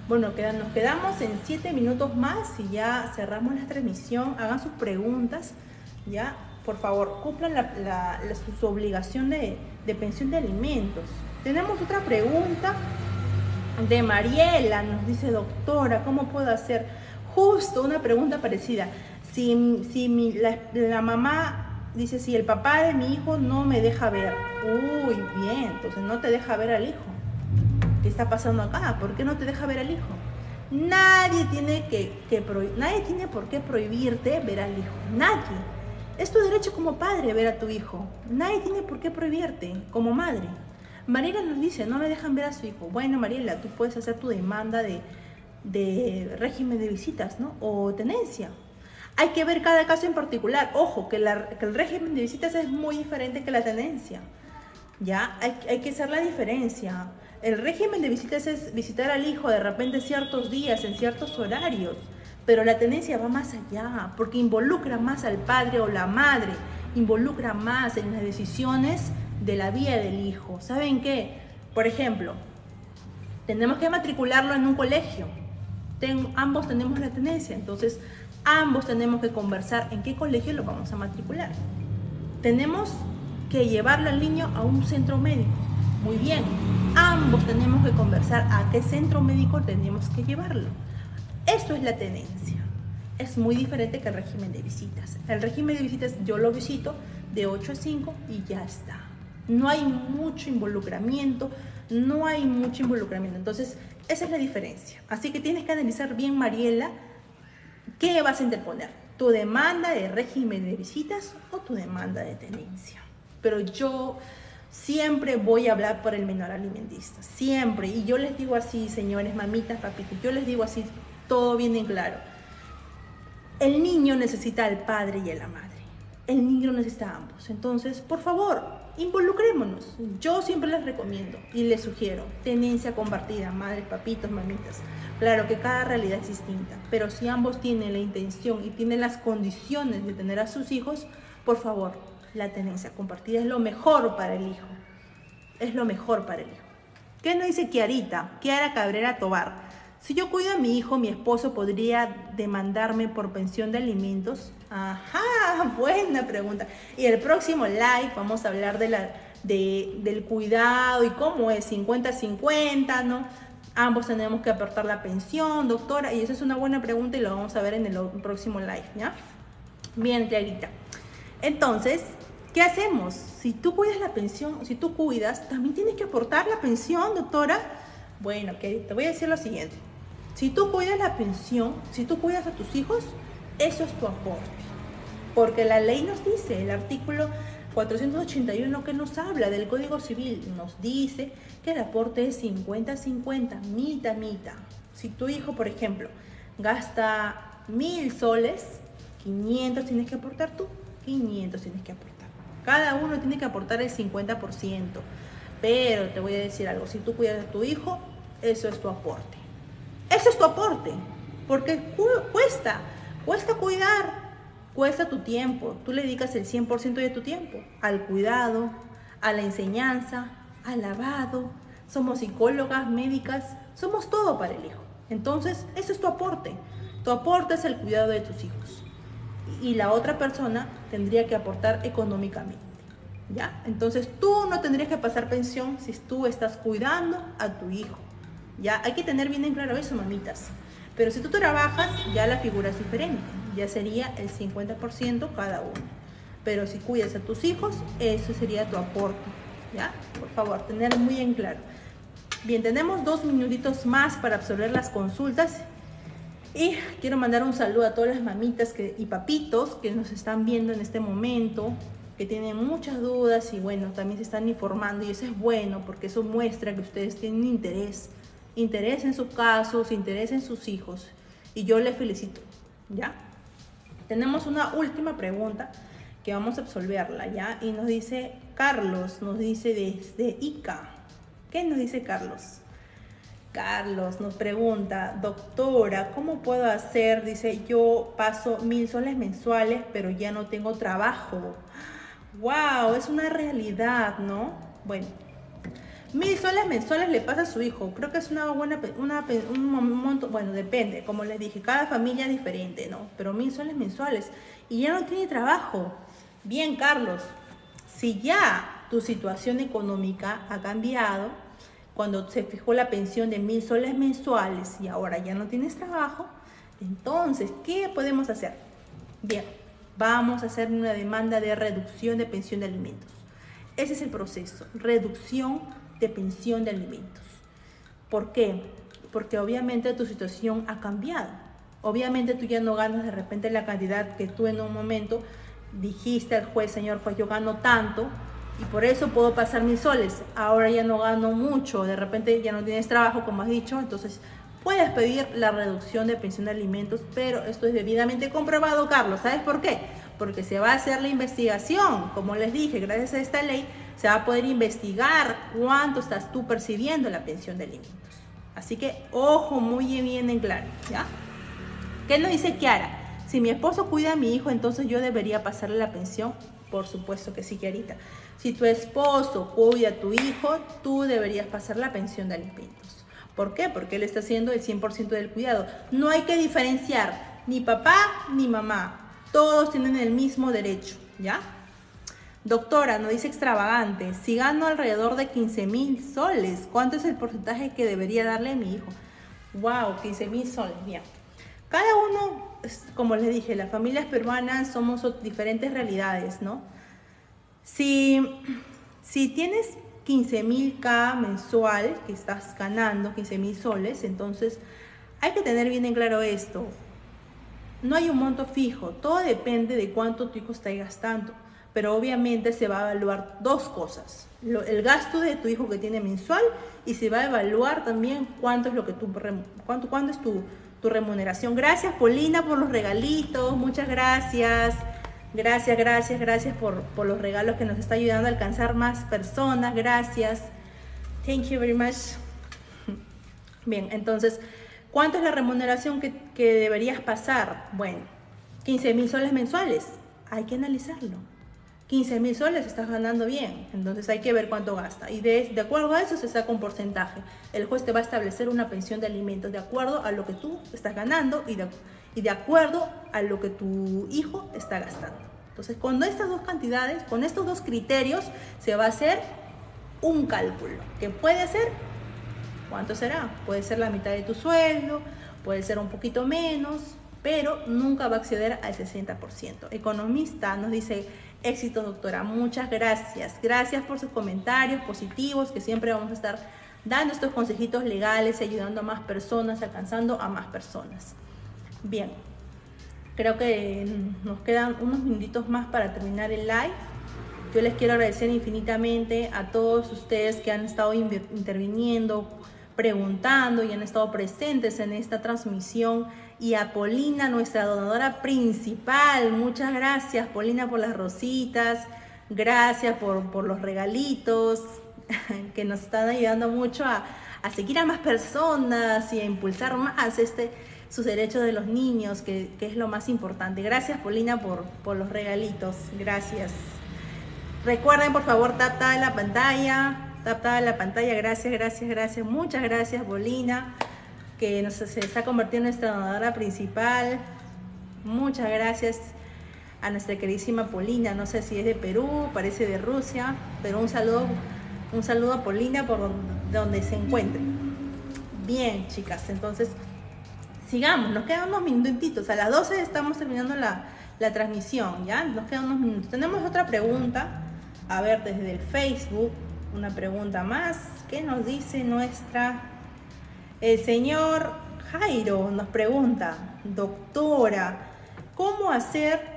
Bueno, nos quedamos en 7 minutos más y ya cerramos la transmisión. Hagan sus preguntas, ¿ya? Por favor, cumplan su obligación de pensión de alimentos. Tenemos otra pregunta de Mariela. Nos dice: doctora, ¿cómo puedo hacer? Justo una pregunta parecida. La mamá dice: si el papá de mi hijo no me deja ver. Uy, bien, entonces no te deja ver al hijo. ¿Qué está pasando acá? ¿Por qué no te deja ver al hijo? Nadie tiene por qué prohibirte ver al hijo. Nadie. Es tu derecho como padre ver a tu hijo. Nadie tiene por qué prohibirte como madre. Mariela nos dice: no le dejan ver a su hijo. Bueno, Mariela, tú puedes hacer tu demanda de régimen de visitas, ¿no? O tenencia. Hay que ver cada caso en particular. Ojo, que el régimen de visitas es muy diferente que la tenencia. ¿Ya? Hay que hacer la diferencia. El régimen de visitas es visitar al hijo de repente ciertos días, en ciertos horarios, pero la tenencia va más allá, porque involucra más al padre o la madre, involucra más en las decisiones de la vida del hijo. ¿Saben qué? Por ejemplo, tenemos que matricularlo en un colegio. Ambos tenemos la tenencia, entonces ambos tenemos que conversar en qué colegio lo vamos a matricular. Tenemos que llevarlo al niño a un centro médico. Muy bien, ambos tenemos que conversar a qué centro médico tenemos que llevarlo. Esto es la tenencia. Es muy diferente que el régimen de visitas. El régimen de visitas yo lo visito de 8 a 5 y ya está. No hay mucho involucramiento, Entonces, esa es la diferencia. Así que tienes que analizar bien, Mariela, qué vas a interponer. ¿Tu demanda de régimen de visitas o tu demanda de tenencia? Pero yo siempre voy a hablar por el menor alimentista, siempre. Y yo les digo así, señores, mamitas, papitos, yo les digo así, todo bien en claro. El niño necesita al padre y a la madre. El niño necesita a ambos. Entonces, por favor, involucrémonos. Yo siempre les recomiendo y les sugiero tenencia compartida, madres, papitos, mamitas. Claro que cada realidad es distinta, pero si ambos tienen la intención y tienen las condiciones de tener a sus hijos, por favor, la tenencia compartida es lo mejor para el hijo. Es lo mejor para el hijo. ¿Qué nos dice Kiara Cabrera Tobar? Si yo cuido a mi hijo, mi esposo podría demandarme por pensión de alimentos. Ajá, buena pregunta. Y el próximo live vamos a hablar del cuidado y cómo es 50-50, ¿no? Ambos tenemos que aportar la pensión, doctora, y esa es una buena pregunta y lo vamos a ver en el próximo live, ¿ya? Bien, Clarita. Entonces, ¿qué hacemos? Si tú cuidas la pensión, si tú cuidas, también tienes que aportar la pensión, doctora. Bueno, te voy a decir lo siguiente. Si tú cuidas la pensión, si tú cuidas a tus hijos, eso es tu aporte. Porque la ley nos dice, el artículo 481 que nos habla del Código Civil, nos dice que el aporte es 50-50, mitad. Si tu hijo, por ejemplo, gasta 1.000 soles, 500 tienes que aportar tú, 500 tienes que aportar. Cada uno tiene que aportar el 50%. Pero te voy a decir algo, si tú cuidas a tu hijo, eso es tu aporte. Eso es tu aporte, porque cuesta cuidar, cuesta tu tiempo. Tú le dedicas el 100% de tu tiempo al cuidado, a la enseñanza, al lavado. Somos psicólogas, médicas, somos todo para el hijo. Entonces, eso es tu aporte. Tu aporte es el cuidado de tus hijos. Y la otra persona tendría que aportar económicamente, ¿ya? Entonces, tú no tendrías que pasar pensión si tú estás cuidando a tu hijo, ¿ya? Hay que tener bien en claro eso, mamitas. Pero si tú trabajas, ya la figura es diferente. Ya sería el 50% cada uno. Pero si cuidas a tus hijos, eso sería tu aporte, ¿ya? Por favor, tener muy en claro. Bien, tenemos 2 minutitos más para absorber las consultas. Y quiero mandar un saludo a todas las mamitas y papitos que nos están viendo en este momento, que tienen muchas dudas y bueno, también se están informando, y eso es bueno porque eso muestra que ustedes tienen interés en sus casos, interés en sus hijos, y yo les felicito, ¿ya? Tenemos una última pregunta que vamos a absolverla, ¿ya? Y nos dice Carlos, nos dice desde Ica. ¿Qué nos dice Carlos? Carlos nos pregunta, doctora, ¿cómo puedo hacer? Dice, yo paso 1000 soles mensuales, pero ya no tengo trabajo. ¡Wow! Es una realidad, ¿no? Bueno, 1000 soles mensuales le pasa a su hijo. Creo que es una buena, un monto, bueno, depende, como les dije, cada familia es diferente, ¿no? Pero 1000 soles mensuales y ya no tiene trabajo. Bien, Carlos, si ya tu situación económica ha cambiado, cuando se fijó la pensión de 1000 soles mensuales y ahora ya no tienes trabajo, entonces, ¿qué podemos hacer? Bien, vamos a hacer una demanda de reducción de pensión de alimentos. Ese es el proceso, reducción de pensión de alimentos. ¿Por qué? Porque obviamente tu situación ha cambiado. Obviamente tú ya no ganas de repente la cantidad que tú en un momento dijiste al juez, señor juez, yo gano tanto, y por eso puedo pasar 1000 soles. Ahora ya no gano mucho, de repente ya no tienes trabajo, como has dicho, entonces puedes pedir la reducción de pensión de alimentos, pero esto es debidamente comprobado, Carlos. ¿Sabes por qué? Porque se va a hacer la investigación. Como les dije, gracias a esta ley se va a poder investigar cuánto estás tú percibiendo la pensión de alimentos. Así que ojo muy bien en claro, ¿ya? ¿Qué nos dice Kiara? Si mi esposo cuida a mi hijo, entonces yo debería pasarle la pensión. Por supuesto que sí, Kiarita. Si tu esposo cuida a tu hijo, tú deberías pasar la pensión de alimentos. ¿Por qué? Porque él está haciendo el 100% del cuidado. No hay que diferenciar ni papá ni mamá. Todos tienen el mismo derecho, ¿ya? Doctora, no dice extravagante. Si gano alrededor de 15.000 soles, ¿cuánto es el porcentaje que debería darle a mi hijo? Wow, 15.000 soles, bien. Cada uno, como les dije, las familias peruanas somos diferentes realidades, ¿no? Si tienes 15.000 mensual que estás ganando, 15.000 soles, entonces hay que tener bien en claro esto. No hay un monto fijo, todo depende de cuánto tu hijo está gastando, pero obviamente se va a evaluar dos cosas: el gasto de tu hijo que tiene mensual, y se va a evaluar también cuánto es lo que cuánto es tu remuneración. Gracias, Polina, por los regalitos, muchas gracias. Gracias por los regalos que nos está ayudando a alcanzar más personas. Gracias. Thank you very much. Bien, entonces, ¿cuánto es la remuneración que deberías pasar? Bueno, 15.000 soles mensuales. Hay que analizarlo. 15.000 soles estás ganando bien, entonces hay que ver cuánto gasta. Y de acuerdo a eso se saca un porcentaje. El juez te va a establecer una pensión de alimentos de acuerdo a lo que tú estás ganando y de acuerdo a lo que tu hijo está gastando. Entonces, con estas dos cantidades, con estos dos criterios, se va a hacer un cálculo. ¿Qué puede ser? ¿Cuánto será? Puede ser la mitad de tu sueldo, puede ser un poquito menos, pero nunca va a acceder al 60%. Economista nos dice: éxito, doctora, muchas gracias. Gracias por sus comentarios positivos, que siempre vamos a estar dando estos consejitos legales y ayudando a más personas, alcanzando a más personas. Bien, creo que nos quedan unos minutitos más para terminar el live. Yo les quiero agradecer infinitamente a todos ustedes que han estado interviniendo, preguntando y han estado presentes en esta transmisión. Y a Polina, nuestra donadora principal, muchas gracias, Polina, por las rositas, gracias por los regalitos que nos están ayudando mucho a a seguir a más personas y a impulsar más sus derechos de los niños, que es lo más importante. Gracias, Polina, por los regalitos. Gracias. Recuerden, por favor, tap en la pantalla. Tap en la pantalla. Gracias, gracias, gracias. Muchas gracias, Polina, que se está convirtiendo en nuestra donadora principal. Muchas gracias a nuestra queridísima Polina. No sé si es de Perú, parece de Rusia, pero un saludo a Polina por donde se encuentre. Bien, chicas, entonces sigamos. Nos quedan unos minutitos. A las 12 estamos terminando la transmisión, ¿ya? Nos quedan unos minutos. Tenemos otra pregunta. A ver, desde el Facebook, una pregunta más. ¿Qué nos dice el señor Jairo? Nos pregunta: doctora, ¿cómo hacer?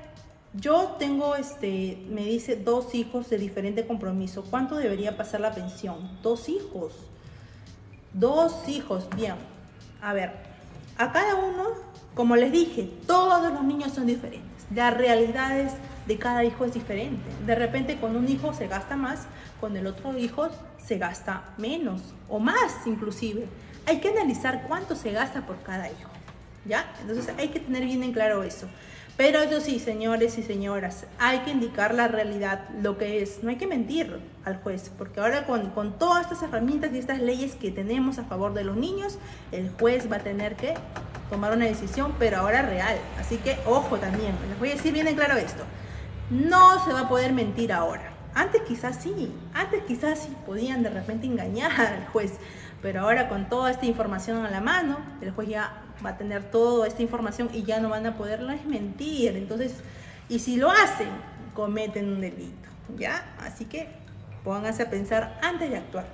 Yo tengo, me dice, 2 hijos de diferente compromiso. ¿Cuánto debería pasar la pensión? 2 hijos. 2 hijos, bien. A ver, a cada uno, como les dije, todos los niños son diferentes. Las realidades de cada hijo es diferente. De repente con un hijo se gasta más, con el otro hijo se gasta menos o más inclusive. Hay que analizar cuánto se gasta por cada hijo, ¿ya? Entonces hay que tener bien en claro eso. Pero eso sí, señores y señoras, hay que indicar la realidad, lo que es. No hay que mentir al juez, porque ahora con todas estas herramientas y estas leyes que tenemos a favor de los niños, el juez va a tener que tomar una decisión, pero ahora real. Así que ojo también, les voy a decir bien en claro esto. No se va a poder mentir ahora. Antes quizás sí podían de repente engañar al juez, pero ahora con toda esta información a la mano, el juez ya va a tener toda esta información y ya no van a poderles mentir. Entonces, y si lo hacen, cometen un delito, ¿ya? Así que pónganse a pensar antes de actuar.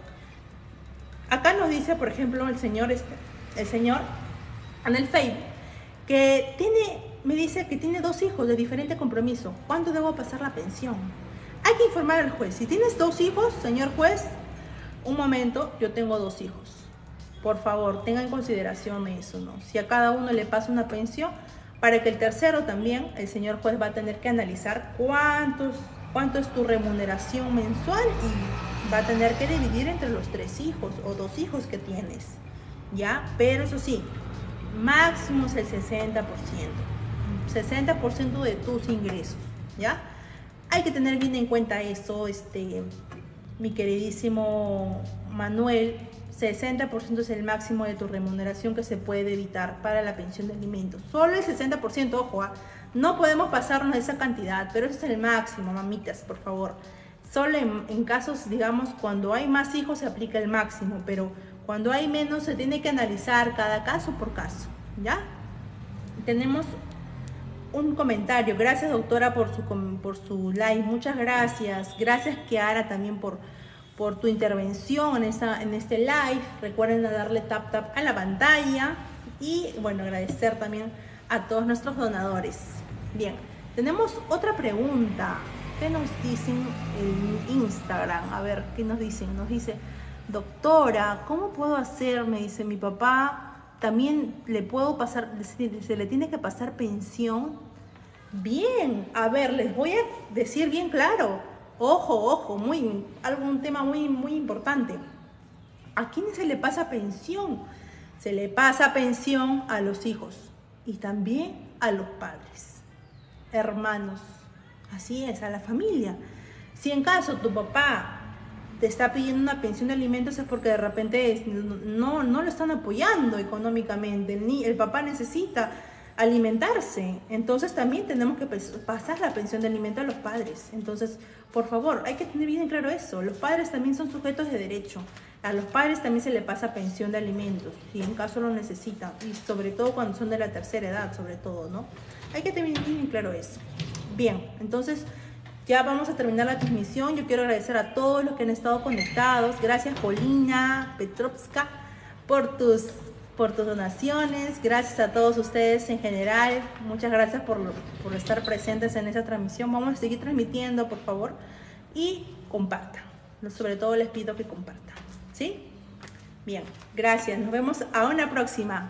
Acá nos dice, por ejemplo, el señor en el Facebook, que me dice que tiene 2 hijos de diferente compromiso. ¿Cuánto debo pasar la pensión? Hay que informar al juez. Si tienes 2 hijos, señor juez, un momento, yo tengo 2 hijos. Por favor, tengan en consideración eso, ¿no? Si a cada uno le pasa una pensión, para que el tercero también, el señor juez va a tener que analizar cuánto es tu remuneración mensual y va a tener que dividir entre los 3 hijos o 2 hijos que tienes, ¿ya? Pero eso sí, máximo es el 60%. 60% de tus ingresos, ¿ya? Hay que tener bien en cuenta eso, mi queridísimo Manuel. 60% es el máximo de tu remuneración que se puede evitar para la pensión de alimentos. Solo el 60%, ojo, no podemos pasarnos de esa cantidad, pero ese es el máximo, mamitas, por favor. Solo en casos, digamos, cuando hay más hijos se aplica el máximo, pero cuando hay menos se tiene que analizar cada caso por caso, ¿ya? Tenemos un comentario. Gracias, doctora, por su like. Muchas gracias. Gracias, Kiara, también por tu intervención en este live. Recuerden darle tap a la pantalla y, bueno, agradecer también a todos nuestros donadores. Bien, tenemos otra pregunta. ¿Qué nos dicen en Instagram? A ver, ¿qué nos dicen? Nos dice: doctora, ¿cómo puedo hacer? Me dice, mi papá también se le tiene que pasar pensión. Bien, a ver, les voy a decir bien claro. Ojo, un tema muy importante. ¿A quién se le pasa pensión? Se le pasa pensión a los hijos y también a los padres, hermanos. Así es, a la familia. Si en caso tu papá te está pidiendo una pensión de alimentos, es porque de repente no lo están apoyando económicamente. El papá necesita alimentarse, entonces también tenemos que pasar la pensión de alimentos a los padres. Entonces, por favor, hay que tener bien claro eso. Los padres también son sujetos de derecho. A los padres también se le pasa pensión de alimentos, si en caso lo necesitan, y sobre todo cuando son de la tercera edad, sobre todo, ¿no? Hay que tener bien claro eso. Bien, entonces ya vamos a terminar la transmisión. Yo quiero agradecer a todos los que han estado conectados. Gracias, Polina Petrovska, por tus donaciones. Gracias a todos ustedes en general. Muchas gracias por estar presentes en esta transmisión. Vamos a seguir transmitiendo, por favor, y compartan. Sobre todo les pido que compartan, ¿sí? Bien, gracias. Nos vemos a una próxima.